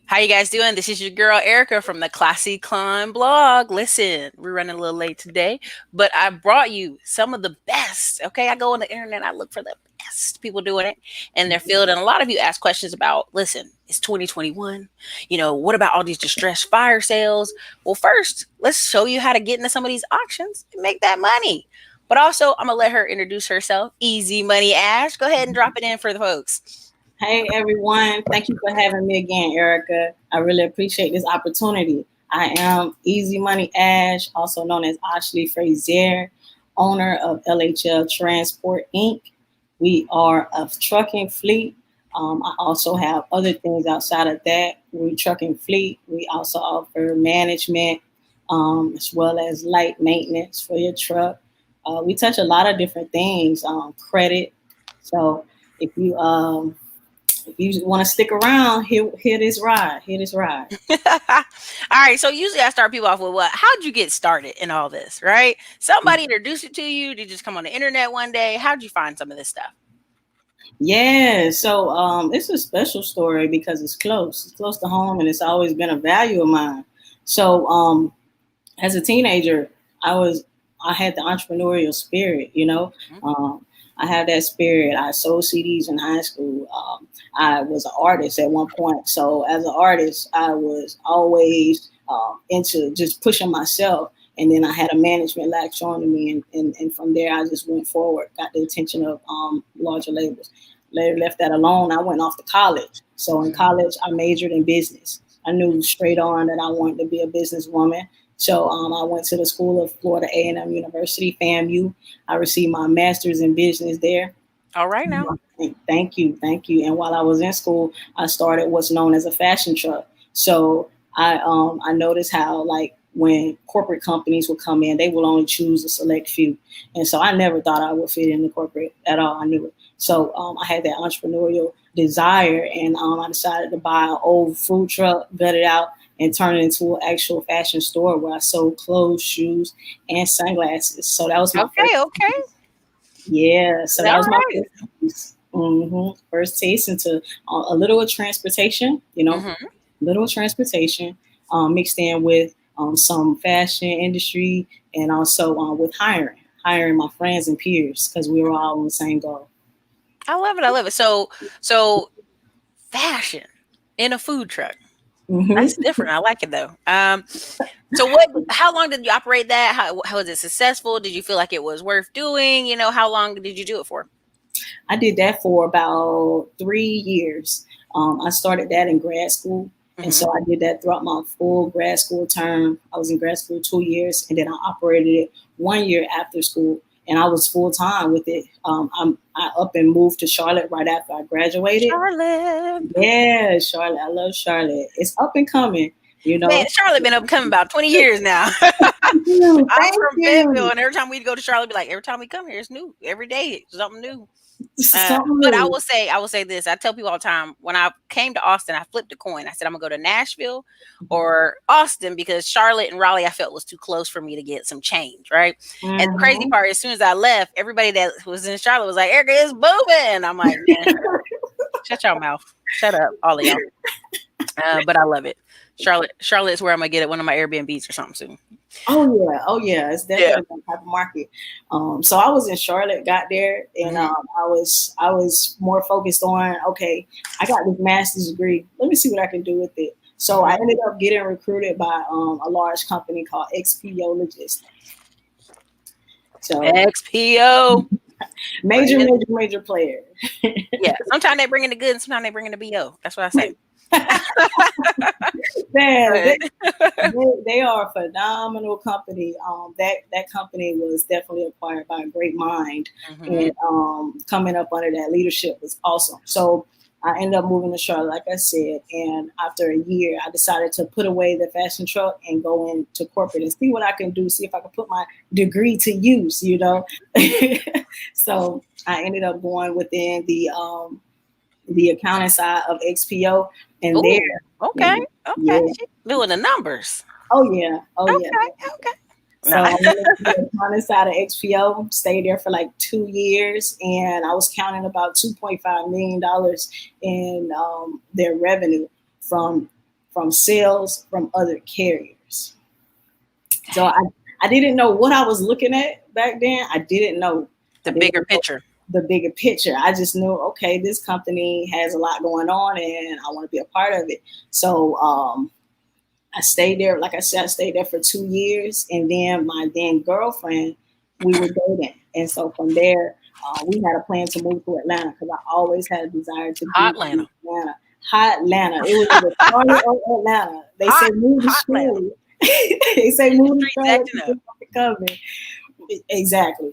How you guys doing? This is your girl Erica from the Classy Climb blog. Listen, we're running a little late today, but I brought you some of the best. Okay, I go on the internet, I look for the best people doing it in their field, and a lot of you ask questions about. Listen, it's 2021. What about all these distressed fire sales? Well, first, let's show you how to get into some of these auctions and make that money. But also, I'm gonna let her introduce herself. Easy Money Ash. Go ahead and drop it in for the folks. Hey everyone, thank you for having me again, Erica. I really appreciate this opportunity. I am Easy Money Ash, also known as Ashley Frazier, owner of LHL Transport Inc. We are a trucking fleet. I also have other things outside of that. We're trucking fleet. We also offer management as well as light maintenance for your truck. We touch a lot of different things, credit. So if you want to stick around, hear this ride. Hear this ride. All right. So usually I start people off with what? How'd you get started in all this? Right? Somebody introduced it to you. Did you just come on the internet one day? How'd you find some of this stuff? Yeah, so it's a special story because it's close. It's close to home, and it's always been a value of mine. So as a teenager, I had the entrepreneurial spirit. I had that spirit. I sold CDs in high school. I was an artist at one point. So as an artist, I was always into just pushing myself. And then I had a management latch on to me, and from there I just went forward, got the attention of larger labels. Later left that alone. I went off to college. So in college, I majored in business. I knew straight on that I wanted to be a businesswoman. So I went to the School of Florida A&M University, FAMU. I received my master's in business there. All right now. Thank you, thank you. And while I was in school, I started what's known as a fashion truck. So I noticed how like when corporate companies would come in, they will only choose a select few. And so I never thought I would fit in the corporate at all. I knew it. So I had that entrepreneurial desire, and I decided to buy an old food truck, gut it out, and turn it into an actual fashion store where I sold clothes, shoes, and sunglasses. So that was my Okay. first. Okay. Yeah, so that All was my right. first taste into a little of transportation, Mm-hmm. little transportation mixed in with some fashion industry and also with hiring my friends and peers because we were all on the same goal. I love it. I love it. So fashion in a food truck. hmm That's different. I like it though. So what? How long did you operate that? How was it successful? Did you feel like it was worth doing? How long did you do it for? I did that for about 3 years. I started that in grad school. And Mm-hmm. so I did that throughout my full grad school term. I was in grad school 2 years, and then I operated it 1 year after school, and I was full time with it. I up and moved to Charlotte right after I graduated. Charlotte. Yeah, Charlotte. I love Charlotte. It's up and coming, you Man, know. Charlotte been up and coming about 20 years now. Thank you. I'm Thank from Fayetteville, you. and every time we go to Charlotte, be like, every time we come here, it's new. Every day, it's something new. Something But new. I will say this. I tell people all the time when I came to Austin, I flipped a coin. I said I'm gonna go to Nashville or Austin because Charlotte and Raleigh I felt was too close for me to get some change, right? And the crazy Mhm. part, as soon as I left, everybody that was in Charlotte was like, "Erica is booming." I'm like, "Man, shut your mouth, shut up, all of y'all." But I love it. Charlotte is where I'm gonna get it one of my Airbnbs or something soon. Oh yeah, it's Yeah. definitely that type of market. So I was in Charlotte, got there, and Mhm. I was more focused on okay, I got this master's degree. Let me see what I can do with it. So I Mhm. ended up getting recruited by a large company called XPO Logistics. So XPO. Bringing, major player. yeah. Sometimes they bring in the good, and sometimes they bring in the BO. That's what I say. Man, Good. they are a phenomenal company. That company was definitely acquired by a great mind, Mhm. and coming up under that leadership was awesome. So I ended up moving to Charlotte, like I said, and after a year, I decided to put away the fashion truck and go into corporate and see what I can do, see if I can put my degree to use. So I ended up going within the accounting side of XPO, and there, Ooh, okay, and okay. yeah, She doing the numbers. oh yeah. Okay, okay. No. So I went into the accounting side of XPO, stayed there for like 2 years, and I was counting about $2.5 million in their revenue from from sales from other carriers. So I didn't know what I was looking at back then. I didn't know the bigger picture. The bigger picture. I just knew, okay, this company has a lot going on and I want to be a part of it. So I stayed there. Like I said, I stayed there for 2 years. And then my then girlfriend, we were dating. And so from there, we had a plan to move to Atlanta because I always had a desire to be in Atlanta. Hot Atlanta. It was the Charlotte or Atlanta. They say move to Charlotte. They say move to Charlotte. Exactly.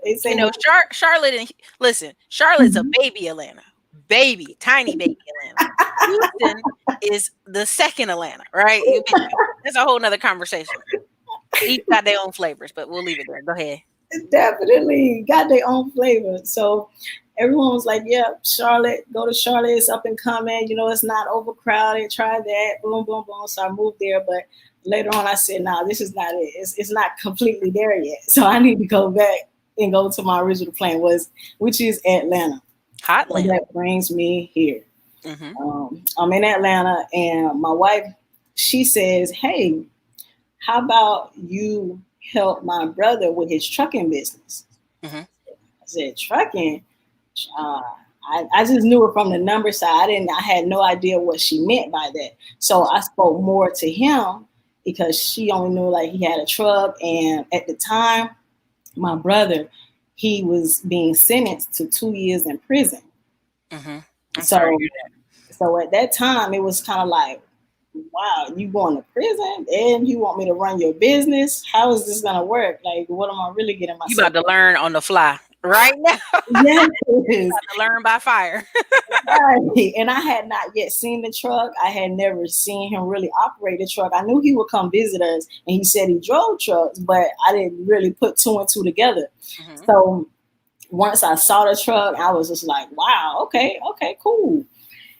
They say, you know, Charlotte and listen, Charlotte's a baby Atlanta. Baby, tiny baby Atlanta. Houston is the second Atlanta, right? That's a whole nother conversation. Each got their own flavors, but we'll leave it there. Go ahead. Definitely got their own flavor. So everyone was like, yeah, Charlotte, go to Charlotte. It's up and coming. You know, it's not overcrowded. Try that. Boom, boom, boom. So I moved there. But later on, I said, nah, this is not it. It's not completely there yet. So I need to go back and go to my original plan, which is Atlanta. Hot Atlanta. That brings me here. Mm-hmm. I'm in Atlanta, and my wife, she says, hey, how about you help my brother with his trucking business? Mm-hmm. I said, trucking? I just knew it from the number side. I had no idea what she meant by that. So I spoke more to him because she only knew like he had a truck. And at the time, my brother, he was being sentenced to 2 years in prison. Mm-hmm. So at that time, it was kind of like, wow, you going to prison and you want me to run your business? How is this going to work? Like, what am I really getting myself? You about to learn on the fly right now. Yes. You about to learn by fire. Right. And I had not yet seen the truck. I had never seen him really operate the truck. I knew he would come visit us and he said he drove trucks, but I didn't really put two and two together. Mm-hmm. So once I saw the truck, I was just like, wow, okay, cool.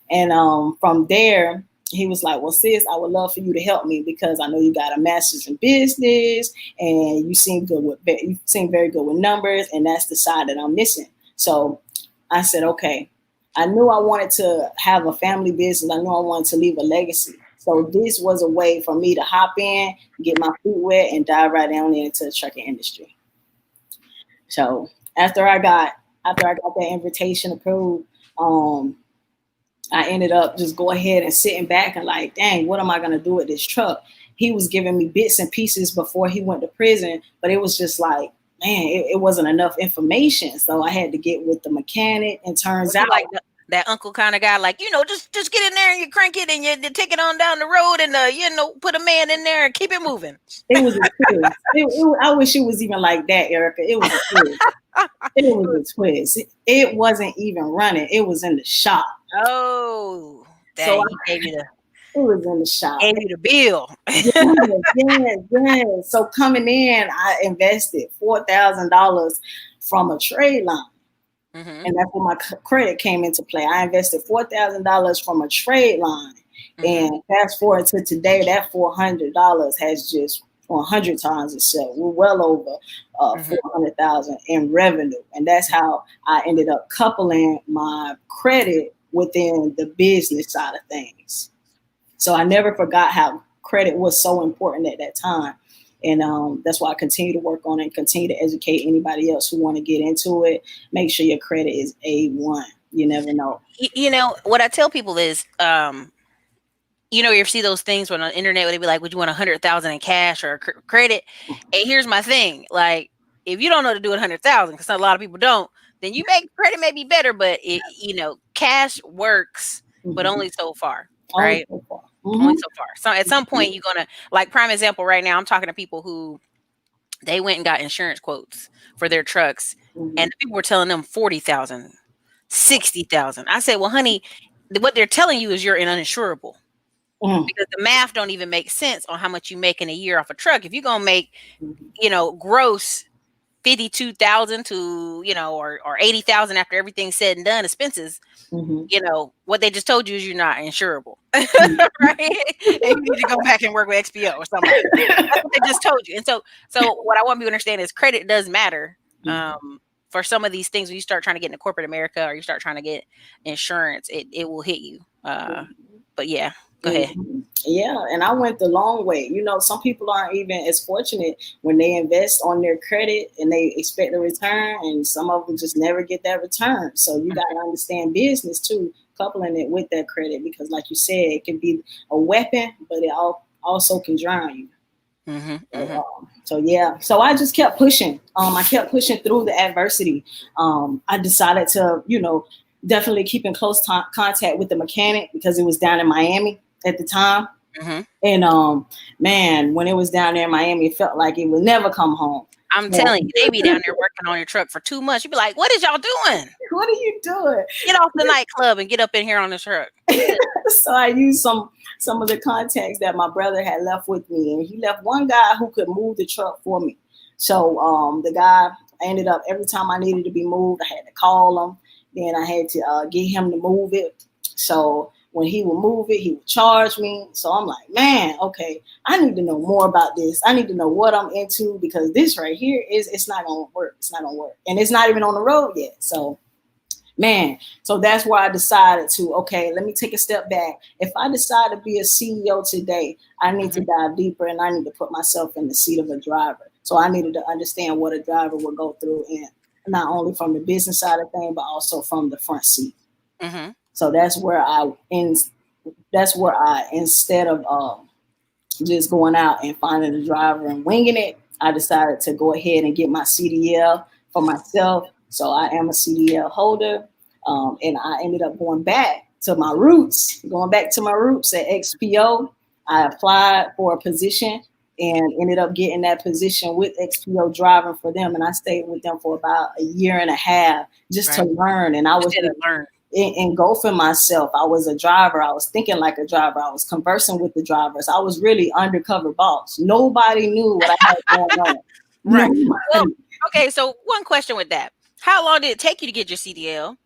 And from there, he was like, well, sis, I would love for you to help me because I know you got a master's in business and you seem very good with numbers. And that's the side that I'm missing. So I said, okay, I knew I wanted to have a family business. I knew I wanted to leave a legacy. So this was a way for me to hop in, get my feet wet and dive right down into the trucking industry. So after I got that invitation approved, I ended up just go ahead and sitting back and like, dang, what am I going to do with this truck? He was giving me bits and pieces before he went to prison, but it was just like, man, it wasn't enough information. So I had to get with the mechanic, and turns out like that uncle kind of guy, like, you know, just get in there and you crank it and you take it on down the road and, you know, put a man in there and keep it moving. It was a twist. I wish it was even like that, Erica. It was a twist. It was a twist. It wasn't even running. It was in the shop. Oh, dang, so it was in the shop. Gave you the bill. Yes. So coming in, I invested $4,000 from a trade line. Mm-hmm. And that's when my credit came into play. I invested $4,000 from a trade line. Mm-hmm. And fast forward to today, that $400 has just 100 times itself. We're well over 400,000 in revenue. And that's how I ended up coupling my credit within the business side of things. So I never forgot how credit was so important at that time. And that's why I continue to work on it and continue to educate anybody else who want to get into it. Make sure your credit is A1. You never know. You know, what I tell people is, you know, you see those things when on the internet where they be like, would you want 100,000 in cash or credit? And here's my thing. Like, if you don't know to do 100,000, because a lot of people don't, then you make credit may be better, but you know, cash works, but only so far, right? Only so far. So at some point you're going to, like, prime example right now, I'm talking to people who they went and got insurance quotes for their trucks and the people were telling them 40,000, 60,000. I said, well, honey, what they're telling you is you're uninsurable. Because the math don't even make sense on how much you make in a year off a truck. If you're going to make, you know, gross 52,000 to, you know, or 80,000 after everything's said and done, expenses, you know, what they just told you is you're not insurable, right? And you need to go back and work with XPO or something. That's what they just told you. And so what I want people to understand is credit does matter. For some of these things, when you start trying to get into corporate America or you start trying to get insurance, it will hit you. But yeah. Go ahead. Yeah, and I went the long way. You know, some people aren't even as fortunate when they invest on their credit and they expect a return, and some of them just never get that return. So you got to understand business too, coupling it with that credit, because, like you said, it can be a weapon, but it also can drown you. So yeah, so I just kept pushing. I kept pushing through the adversity. I decided to, definitely keep in close contact with the mechanic because it was down in Miami at the time. And man, when it was down there in Miami, it felt like it would never come home. I'm telling you, they be down there working on your truck for 2 months. You be like, what is y'all doing? What are you doing? Get off the nightclub and get up in here on the truck. So I used some of the contacts that my brother had left with me, and he left one guy who could move the truck for me. So the guy ended up, every time I needed to be moved, I had to call him. Then I had to get him to move it. So when he would move it, he would charge me. So I'm like, man, okay, I need to know more about this. I need to know what I'm into, because this right here it's not gonna work. It's not gonna work, and it's not even on the road yet. So man, so that's why I decided to, okay, let me take a step back. If I decide to be a CEO today, I need to dive deeper, and I need to put myself in the seat of a driver. So I needed to understand what a driver would go through, and not only from the business side of things, but also from the front seat. So that's where instead of just going out and finding a driver and winging it, I decided to go ahead and get my CDL for myself. So I am a CDL holder, and I ended up going back to my roots at XPO. I applied for a position and ended up getting that position with XPO, driving for them. And I stayed with them for about a year and a half just to learn. And I was engulfing myself. I was a driver. I was thinking like a driver. I was conversing with the drivers. I was really undercover boss. Nobody knew what I had going on. Right. Well, okay, so one question with that. How long did it take you to get your CDL?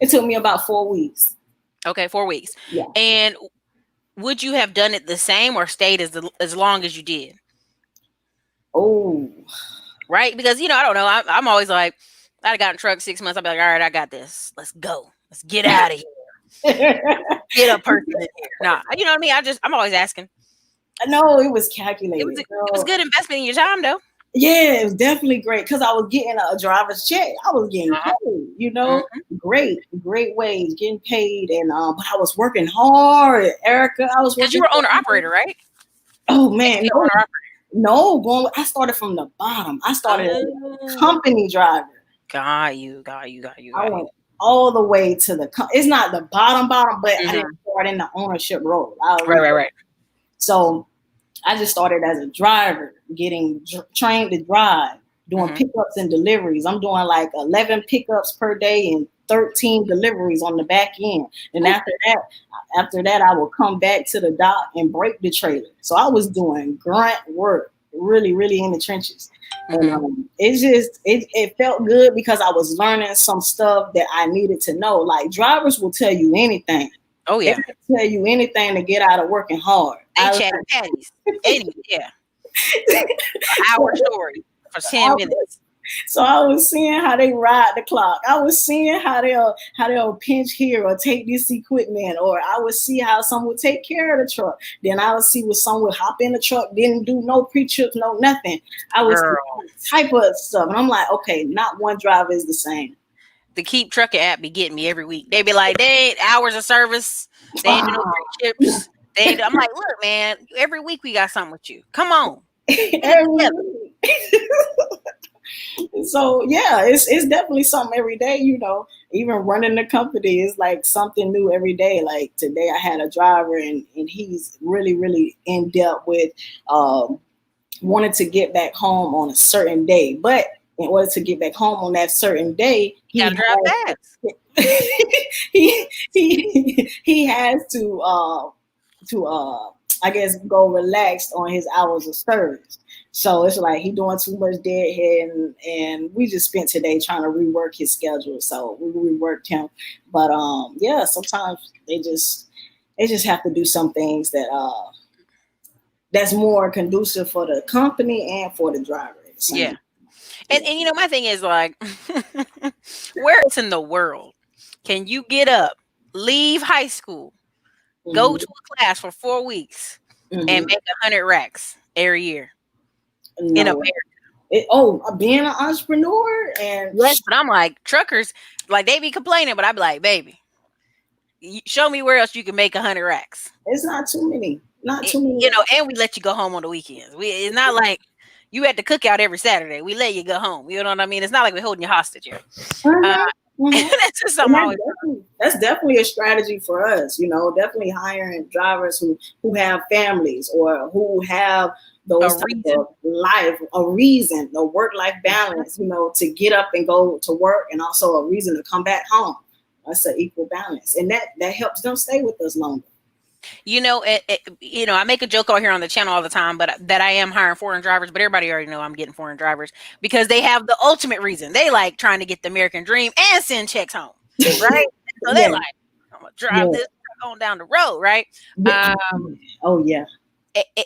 It took me about 4 weeks. Okay, 4 weeks. Yeah. And would you have done it the same or stayed as long as you did? Oh. Right? Because, I don't know. I'm always like, I'd got in truck 6 months. I'd be like, all right, I got this. Let's go. Let's get out of here. Get a person in here. Nah, you know what I mean? I'm always asking. No, it was calculated. It was good investment in your time, though. Yeah, it was definitely great because I was getting a driver's check. I was getting paid, great wage, getting paid, and but I was working hard, Erica. I was working. Because you were owner operator, right? Oh man, no, I started from the bottom. I started as a company driver. Got you. I went all the way to it's not the bottom, but I didn't start in the ownership role. Right. So I just started as a driver, getting trained to drive, doing pickups and deliveries. I'm doing like 11 pickups per day and 13 deliveries on the back end. And after that, I will come back to the dock and break the trailer. So I was doing grunt work, really, really in the trenches. And it felt good because I was learning some stuff that I needed to know. Like, drivers will tell you anything. Oh yeah, they will tell you anything to get out of working hard. They chatting patties, hour story for 10 minutes. So I was seeing how they ride the clock. I was seeing how they'll pinch here or take this equipment, or I would see how some would take care of the truck. Then I would see where some would hop in the truck, didn't do no pre-trip, no nothing. I was type of stuff, and I'm like, okay, not one driver is the same. The Keep Trucking app be getting me every week. They be like, they ain't hours of service. They ain't do no pre-trips. I'm like, look, man, every week we got something with you. Come on. Every week. So yeah, it's definitely something every day, even running the company is like something new every day. Like today I had a driver and he's really, really in depth with wanting to get back home on a certain day. But in order to get back home on that certain day, he has to I guess go relaxed on his hours of service. So it's like he doing too much deadhead, and we just spent today trying to rework his schedule. So we reworked him. But sometimes they just have to do some things that that's more conducive for the company and for the driver. Yeah. And my thing is like, where else in the world can you get up, leave high school, Go to a class for 4 weeks and make 100 racks every year in No. America. Being an entrepreneur and Yes, but I'm like, truckers, like they be complaining, but I be like, baby, show me where else you can make 100 racks. it's not too many. Not too many. You know, and we let you go home on the weekends. It's not like you had to cook out every Saturday. We let you go home. You know what I mean? It's not like we're holding you hostage here. That's just something that's definitely a strategy for us. You know, definitely hiring drivers who have families or who have those type of life, a reason, a work-life balance. You know, to get up and go to work, and also a reason to come back home. That's an equal balance, and that helps them stay with us longer. You know, I make a joke out here on the channel all the time, but that I am hiring foreign drivers, but everybody already know I'm getting foreign drivers because they have the ultimate reason. They like trying to get the American dream and send checks home, right? So they like, I'm gonna drive this on down the road, right? Oh yeah.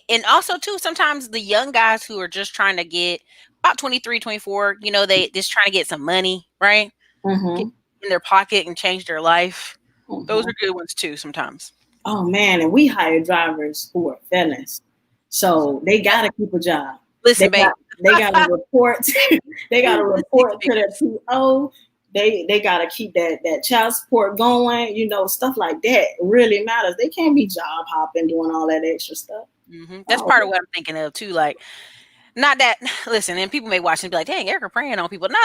And also too, sometimes the young guys who are just trying to get about 23, 24, you know, they just trying to get some money, right? Get in their pocket and change their life. Those are good ones too sometimes. Oh man, and we hire drivers who are felons, so they gotta keep a job. Listen, they gotta report. They gotta report to their PO. They gotta keep that child support going. You know, stuff like that really matters. They can't be job hopping, doing all that extra stuff. That's part of what I'm thinking of too. Like, not that. Listen, and people may watch and be like, "Dang, Erica preying on people." No.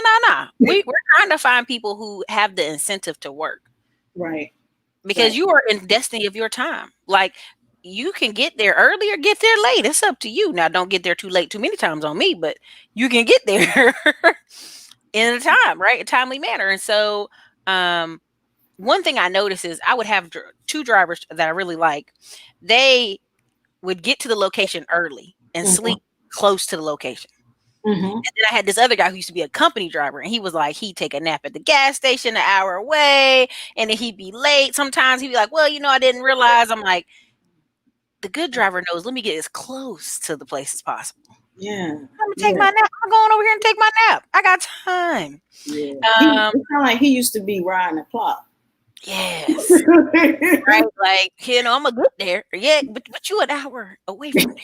We're trying to find people who have the incentive to work, right? Because you are in destiny of your time. Like, you can get there early or get there late. It's up to you. Now, don't get there too late too many times on me, but you can get there in a time, right? A timely manner. And so, one thing I noticed is I would have two drivers that I really like. They would get to the location early and sleep close to the location. And then I had this other guy who used to be a company driver, and he was like, he'd take a nap at the gas station an hour away, and then he'd be late. Sometimes he'd be like, well, I didn't realize. I'm like, the good driver knows, let me get as close to the place as possible. Yeah. I'm gonna take my nap. I'm going over here and take my nap. I got time. Yeah. It sounds like he used to be riding the clock. Yes. Right. Like, I'm gonna get there. Yeah, but you an hour away from there.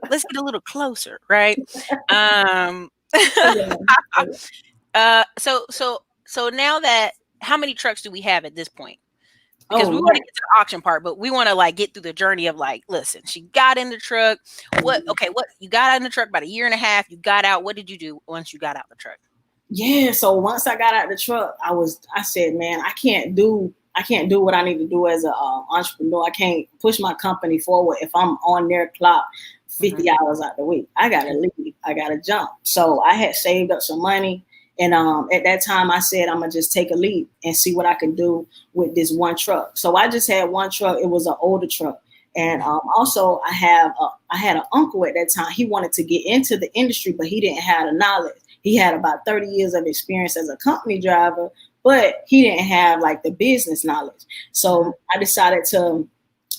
Let's get a little closer, right? So now that, how many trucks do we have at this point? Because we want to get to the auction part, but we want to like get through the journey of like, listen, she got in the truck. What you got out in the truck about a year and a half, you got out. What did you do once you got out the truck? Yeah, so once I got out the truck, I said, man, I can't do what I need to do as an entrepreneur. I can't push my company forward if I'm on their clock 50 hours out the week. I gotta leave. I gotta jump. So I had saved up some money, and at that time I said I'm gonna just take a leap and see what I can do with this one truck. So I just had one truck. It was an older truck, and also I had an uncle at that time. He wanted to get into the industry, but he didn't have the knowledge. He had about 30 years of experience as a company driver, but he didn't have like the business knowledge. So I decided to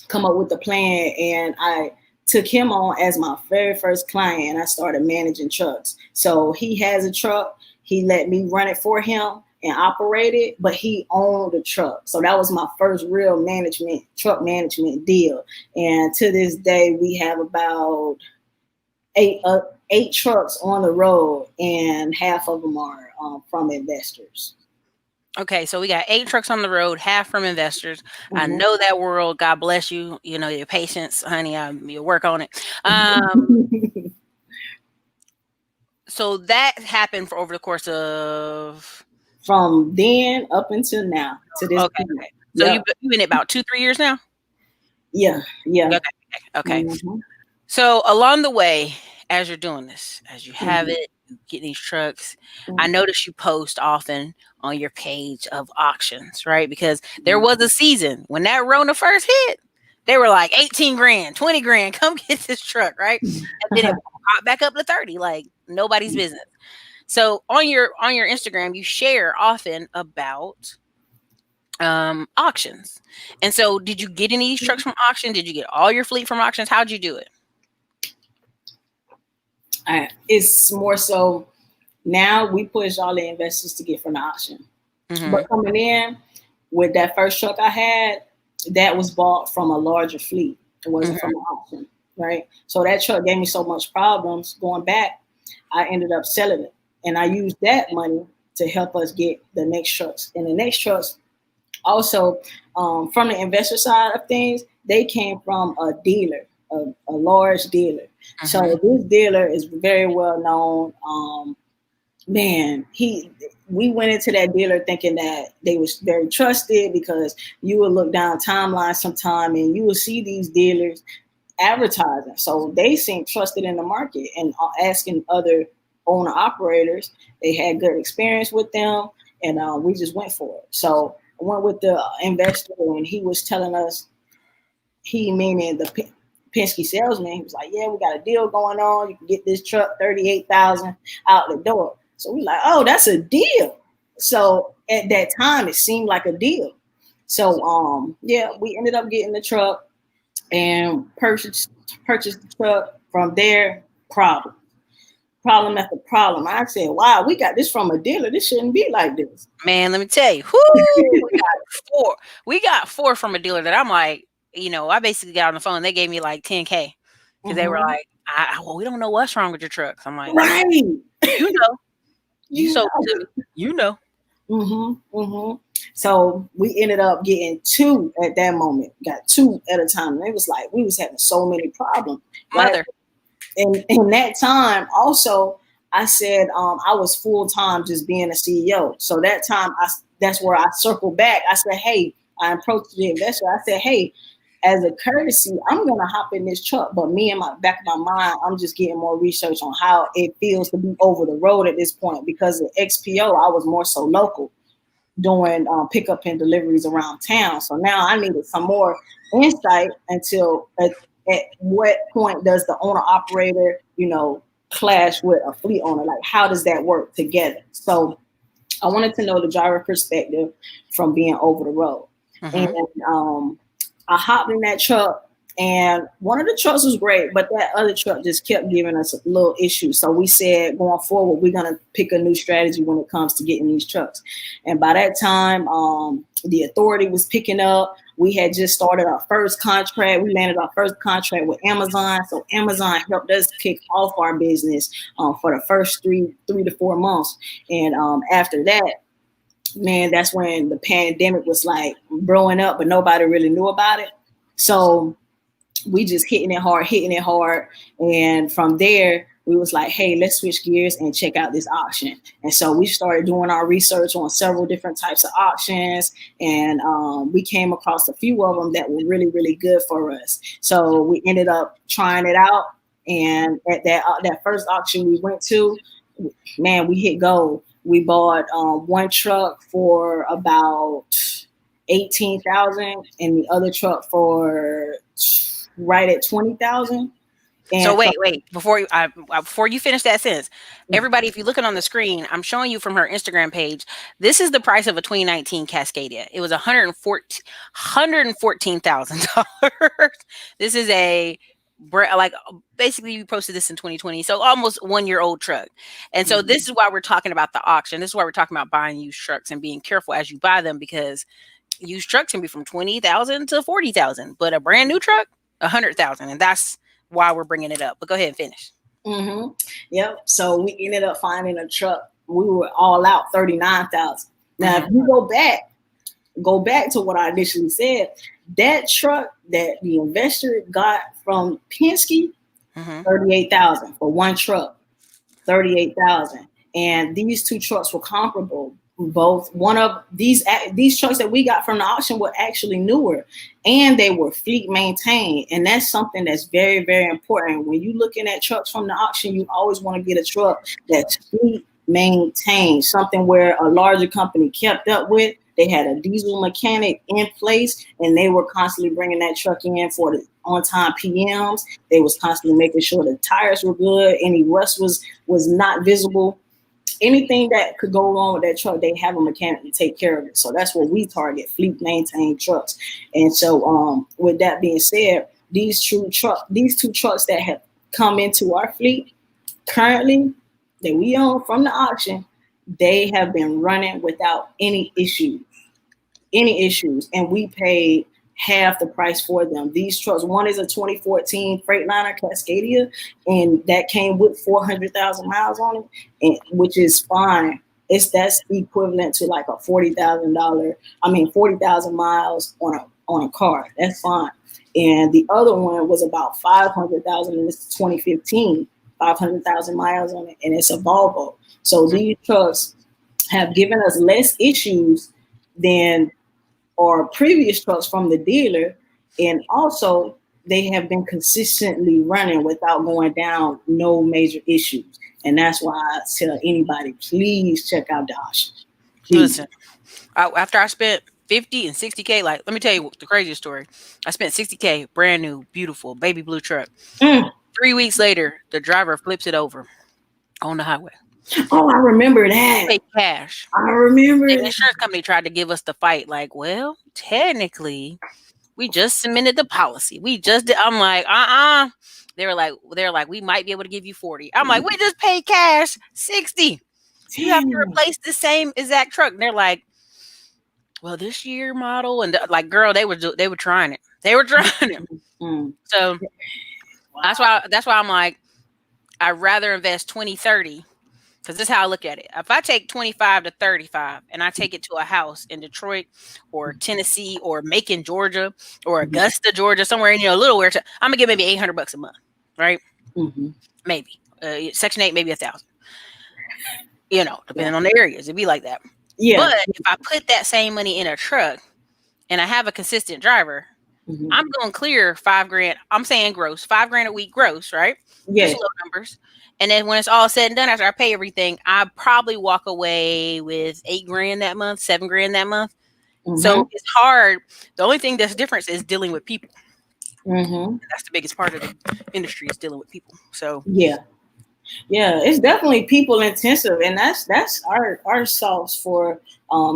come up with a plan, and I took him on as my very first client, and I started managing trucks. So he has a truck. He let me run it for him and operate it, but he owned the truck. So that was my first real truck management deal. And to this day, we have about eight trucks on the road, and half of them are from investors. Okay, so we got 8 trucks on the road, half from investors. I know that world. God bless you. Your patience, honey. You work on it. So that happened for over the course of, from then up until now to this. Okay. So you've been in about 2-3 years now. Yeah. Okay. So along the way, as you're doing this, as you have it, get these trucks, I notice you post often on your page of auctions, right? Because there was a season when that Rona first hit, they were like 18 grand, 20 grand, come get this truck, right? And then it popped back up to 30, like nobody's business. So on your Instagram, you share often about auctions. And so did you get any of these trucks from auction? Did you get all your fleet from auctions? How'd you do it? It's more so now we push all the investors to get from the auction. But coming in with that first truck I had, that was bought from a larger fleet. It wasn't Mm-hmm. from an auction, right? So that truck gave me so much problems going back. I ended up selling it, and I used that money to help us get the next trucks. And the next trucks also, from the investor side of things, they came from a dealer, a large dealer. Mm-hmm. So this dealer is very well known. Man, we went into that dealer thinking that they was very trusted, because you would look down timeline sometime and you will see these dealers advertising. So they seemed trusted in the market, and asking other owner operators, they had good experience with them, and we just went for it. So I went with the investor, and he was telling us, he meaning the Penske salesman, he was like, yeah, we got a deal going on. You can get this truck 38,000 out the door. So we like, oh, that's a deal. So at that time, it seemed like a deal. So yeah, we ended up getting the truck and purchased the truck. From there. Problem after problem. I said, wow, we got this from a dealer. This shouldn't be like this. Man, let me tell you, we got four from a dealer that I'm like, I basically got on the phone. They gave me like 10K because they were like, well, we don't know what's wrong with your trucks. I'm like, right. You know. So we ended up getting two at that moment. Got two at a time. And it was like we was having so many problems. Right? And in that time, also, I said I was full time just being a CEO. So that time, that's where I circled back. I said, hey, I approached the investor. I said, hey, as a courtesy, I'm gonna hop in this truck. But me in my back of my mind, I'm just getting more research on how it feels to be over the road at this point, because at XPO, I was more so local, doing pickup and deliveries around town. So now I needed some more insight until at what point does the owner operator, clash with a fleet owner? Like, how does that work together? So I wanted to know the driver perspective from being over the road. And I hopped in that truck, and one of the trucks was great, but that other truck just kept giving us a little issue. So we said, going forward, we're going to pick a new strategy when it comes to getting these trucks. And by that time, the authority was picking up. We had just started our first contract. We landed our first contract with Amazon. So Amazon helped us kick off our business for the first three to 4 months. And after that, man, that's when the pandemic was like blowing up, but nobody really knew about it. So we just hitting it hard. And from there, we was like, hey, let's switch gears and check out this auction. And so we started doing our research on several different types of auctions. And we came across a few of them that were really, really good for us. So we ended up trying it out. And at that first auction we went to, man, we hit gold. We bought one truck for about 18,000, and the other truck for right at 20,000. So wait, before you finish that sentence, everybody, if you're looking on the screen, I'm showing you from her Instagram page. This is the price of a 2019 Cascadia. It was $114,000. This is basically you posted this in 2020, so almost 1 year old truck. And so this is why we're talking about the auction. This is why we're talking about buying used trucks and being careful as you buy them, because used trucks can be from 20,000 to 40,000, but a brand new truck, 100,000, and that's why we're bringing it up. But go ahead and finish. Yep. So we ended up finding a truck. We were all out 39,000. Now, if you go back to what I initially said, that truck that the investor got from Penske, 38,000 for one truck, 38,000. And these two trucks were comparable. Both one of these trucks that we got from the auction were actually newer, and they were fleet maintained. And that's something that's very, very important. When you're looking at trucks from the auction, you always want to get a truck that's fleet maintained, something where a larger company kept up with. They had a diesel mechanic in place, and they were constantly bringing that truck in for the on-time PMs. They was constantly making sure the tires were good, any rust was not visible. Anything that could go wrong with that truck, they have a mechanic to take care of it. So that's what we target, fleet maintained trucks. And so with that being said, these two trucks that have come into our fleet currently that we own from the auction, they have been running without any issues. And we paid half the price for them. These trucks, one is a 2014 Freightliner Cascadia, and that came with 400,000 miles on it, and which is fine. That's equivalent to like a $40,000 miles on a car. That's fine. And the other one was about 500,000, and it's 2015, 500,000 miles on it, and it's a Volvo. So these trucks have given us less issues than our previous trucks from the dealer, and also they have been consistently running without going down, no major issues. And that's why I tell anybody, please check out Dodge. Listen, after I spent 50 and 60K, like, let me tell you the craziest story. I spent 60K, brand new, beautiful, baby blue truck. 3 weeks later, the driver flips it over on the highway. Oh, I remember that. Pay cash. I remember. The insurance company tried to give us the fight. Like, well, technically, we just submitted the policy. We just did. I'm like, They were like, we might be able to give you 40. I'm like, we just paid cash 60. You have to replace the same exact truck. And they're like, well, this year model, and like, girl, they were trying it. They were trying it. So that's why I'm like, I'd rather invest 20, 30. Because this is how I look at it. If I take 25 to 35 and I take it to a house in Detroit or Tennessee or Macon, Georgia, or Augusta, Georgia, somewhere in, a little where I'm gonna get maybe $800 a month, right? Maybe Section 8, maybe 1,000. Depending on the areas, it'd be like that. Yeah. But if I put that same money in a truck and I have a consistent driver, I'm going to clear $5,000. I'm saying gross, $5,000 a week gross, right? Yeah. Just low numbers. And then when it's all said and done, after I pay everything, I probably walk away with $8,000 that month, $7,000 that month. So it's hard. The only thing that's different is dealing with people. That's the biggest part of the industry, is dealing with people. So yeah, it's definitely people intensive, and that's our sauce for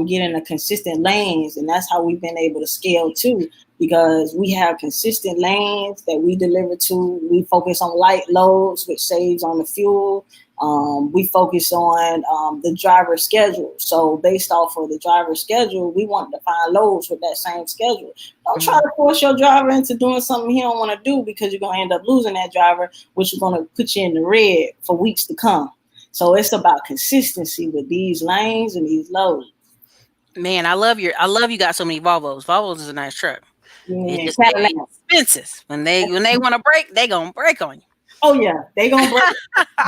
getting a consistent lanes, and that's how we've been able to scale too. Because we have consistent lanes that we deliver to. We focus on light loads, which saves on the fuel. We focus on the driver schedule. So based off of the driver schedule, we want to find loads with that same schedule. Don't try to force your driver into doing something he don't want to do, because you're going to end up losing that driver, which is going to put you in the red for weeks to come. So it's about consistency with these lanes and these loads. Man, I love you got so many Volvos. Volvos is a nice truck. It's expensive. When they want to break, they gonna break on you. Oh yeah, they gonna break.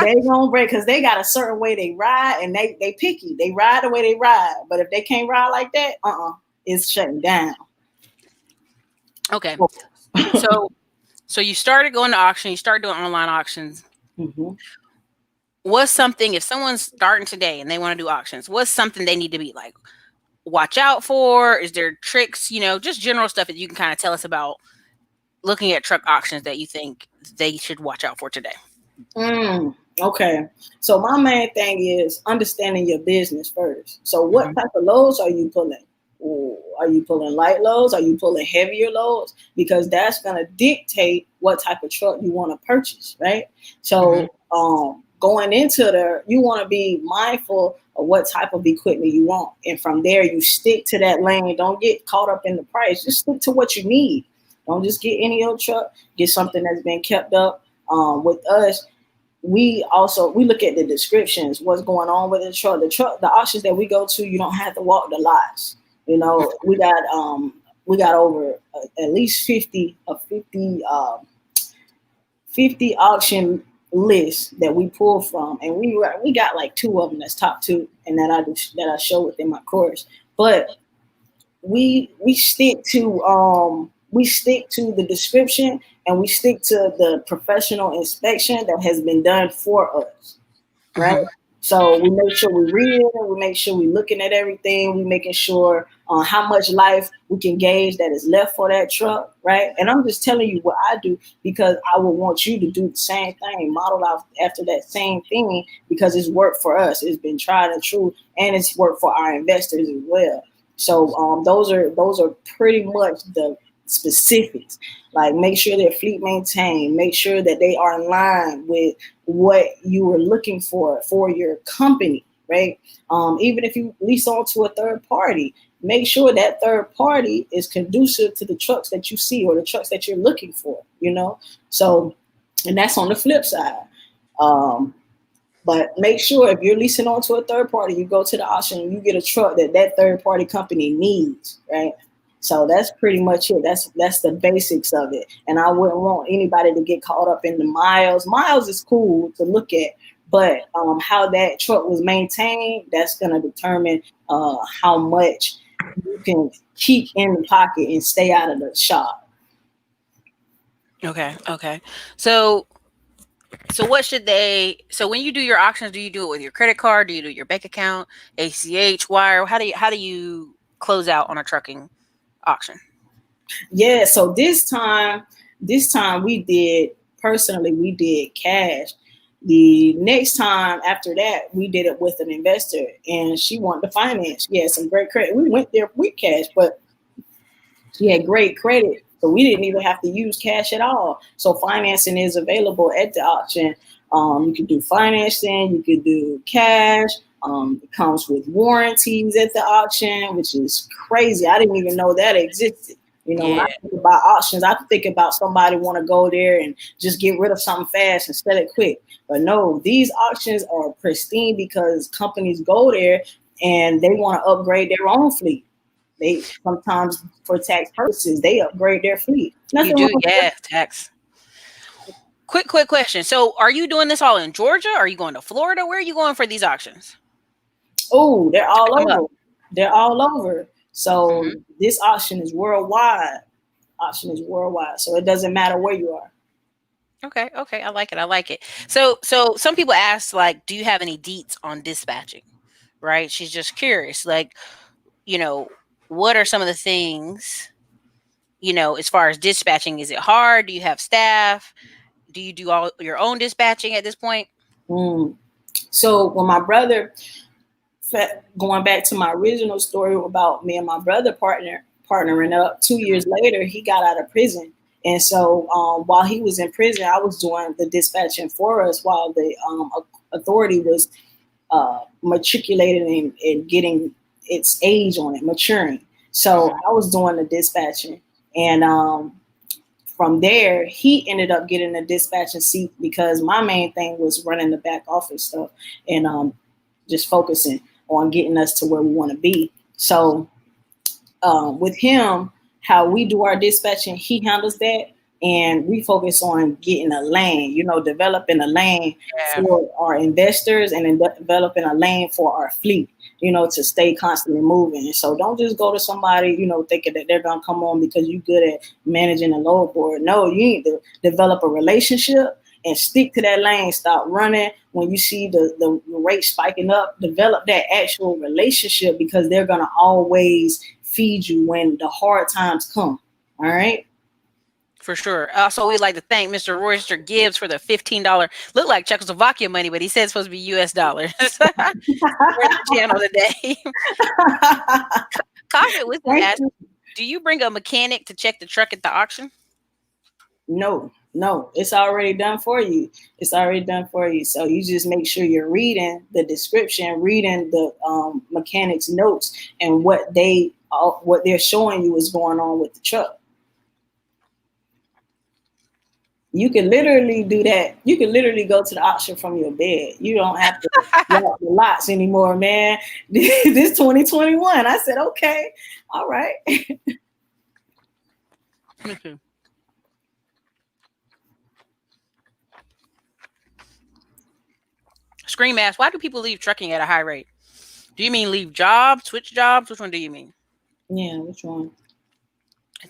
They gonna break because they got a certain way they ride, and they picky. They ride the way they ride, but if they can't ride like that, it's shutting down. Okay, so you started going to auction. You started doing online auctions. What's something, if someone's starting today and they want to do auctions, what's something they need to be like, watch out for? Is there tricks, just general stuff that you can kind of tell us about looking at truck auctions that you think they should watch out for today? Okay. So my main thing is understanding your business first. So what type of loads are you pulling? Are you pulling light loads? Are you pulling heavier loads? Because that's going to dictate what type of truck you want to purchase, right? So going into there, you want to be mindful of what type of equipment you want. And from there, you stick to that lane. Don't get caught up in the price. Just stick to what you need. Don't just get any old truck. Get something that's been kept up. With us, we look at the descriptions, what's going on with the truck. The auctions that we go to, you don't have to walk the lots. We got over at least 50 auction list that we pull from, and we got like 2 of them that's top 2, and that I show within my course. But we stick to the description, and we stick to the professional inspection that has been done for us, right? So we make sure we read it, we make sure we're looking at everything, we making sure how much life we can gauge that is left for that truck, right? And I'm just telling you what I do, because I would want you to do the same thing, model out after that same thing, because it's worked for us. It's been tried and true, and it's worked for our investors as well. So those are pretty much the specifics. Like, make sure their fleet maintained, make sure that they are in line with what you were looking for your company, right? Even if you lease on to a third party, make sure that third party is conducive to the trucks that you see or the trucks that you're looking for, So, and that's on the flip side. But make sure if you're leasing on to a third party, you go to the auction and you get a truck that third party company needs, right? So that's pretty much it. That's the basics of it. And I wouldn't want anybody to get caught up in the miles. Miles is cool to look at, but how that truck was maintained, that's going to determine how much you can keep in the pocket and stay out of the shop. Okay. So what should so when you do your auctions, do you do it with your credit card? Do you do your bank account, ACH, wire? How do you close out on a trucking auction? Yeah, so this time we did cash. The next time after that, we did it with an investor, and she wanted to finance. She had some great credit. We went there with cash, but she had great credit, so we didn't even have to use cash at all. So financing is available at the auction. You can do financing, you can do cash. It comes with warranties at the auction, which is crazy. I didn't even know that existed. When I think about auctions, I think about somebody want to go there and just get rid of something fast and sell it quick. But no, these auctions are pristine because companies go there and they want to upgrade their own fleet. They sometimes, for tax purposes, they upgrade their fleet. Nothing you do, yeah, tax. Quick question. So are you doing this all in Georgia? Are you going to Florida? Where are you going for these auctions? Oh, they're all over. They're all over. So this auction is worldwide. So it doesn't matter where you are. Okay. I like it. So some people ask, like, do you have any deets on dispatching? Right? She's just curious. Like, what are some of the things, as far as dispatching? Is it hard? Do you have staff? Do you do all your own dispatching at this point? So when my brother, going back to my original story about me and my brother partnering up, 2 years later, he got out of prison. And so while he was in prison, I was doing the dispatching for us while the authority was matriculating and getting its age on it, maturing. So I was doing the dispatching. And from there, he ended up getting a dispatching seat because my main thing was running the back office stuff and just focusing on getting us to where we want to be. So with him, how we do our dispatching, he handles that. And we focus on getting a lane, developing a lane for our investors and developing a lane for our fleet, to stay constantly moving. And so don't just go to somebody, thinking that they're going to come on because you're good at managing a load board. No, you need to develop a relationship and stick to that lane. Stop running when you see the rate spiking up. Develop that actual relationship because they're going to always feed you when the hard times come. All right. For sure. Also, we'd like to thank Mr. Royster Gibbs for the $15. Look like Czechoslovakia money, but he said it's supposed to be US dollars. For the channel today. Kasha with the ask, do you bring a mechanic to check the truck at the auction? No, it's already done for you. So you just make sure you're reading the description, reading the mechanic's notes, and what they're showing you is going on with the truck. You can literally do that. You can literally go to the auction from your bed. You don't have to walk the lots anymore, man. This 2021. I said, okay, all right. Scream asks, why do people leave trucking at a high rate? Do you mean leave jobs, switch jobs? Which one do you mean? Yeah, which one?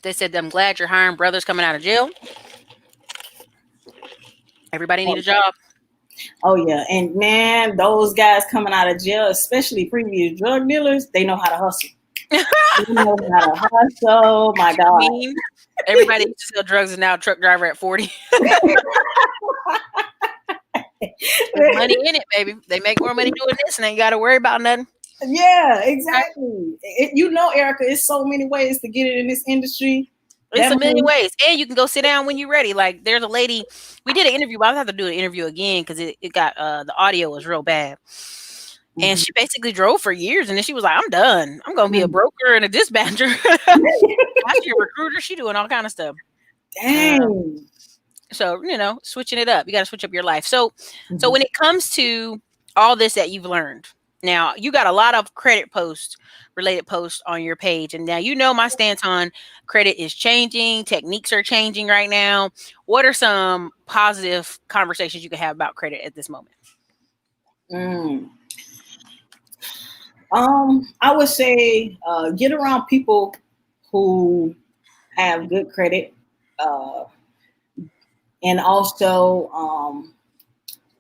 They said, I'm glad you're hiring brothers coming out of jail. Everybody need a job. Oh, yeah. And, man, those guys coming out of jail, especially previous drug dealers, they know how to hustle. They know how to hustle. My God. Everybody used to sell drugs is now a truck driver at 40. There's money in it, baby. They make more money doing this and ain't got to worry about nothing. Yeah, exactly. Erica, it's so many ways to get it in this industry. It's a million ways. And you can go sit down when you're ready. Like, there's a lady, we did an interview, but I'll have to do an interview again because it got, the audio was real bad. And she basically drove for years, and then she was like, "I'm done. I'm gonna be a broker and a dispatcher." Now she a recruiter. She doing all kind of stuff. Dang. So, switching it up. You got to switch up your life. So when it comes to all this that you've learned, now you got a lot of related posts on your page. And now my stance on credit is changing. Techniques are changing right now. What are some positive conversations you can have about credit at this moment? I would say get around people who have good credit, and also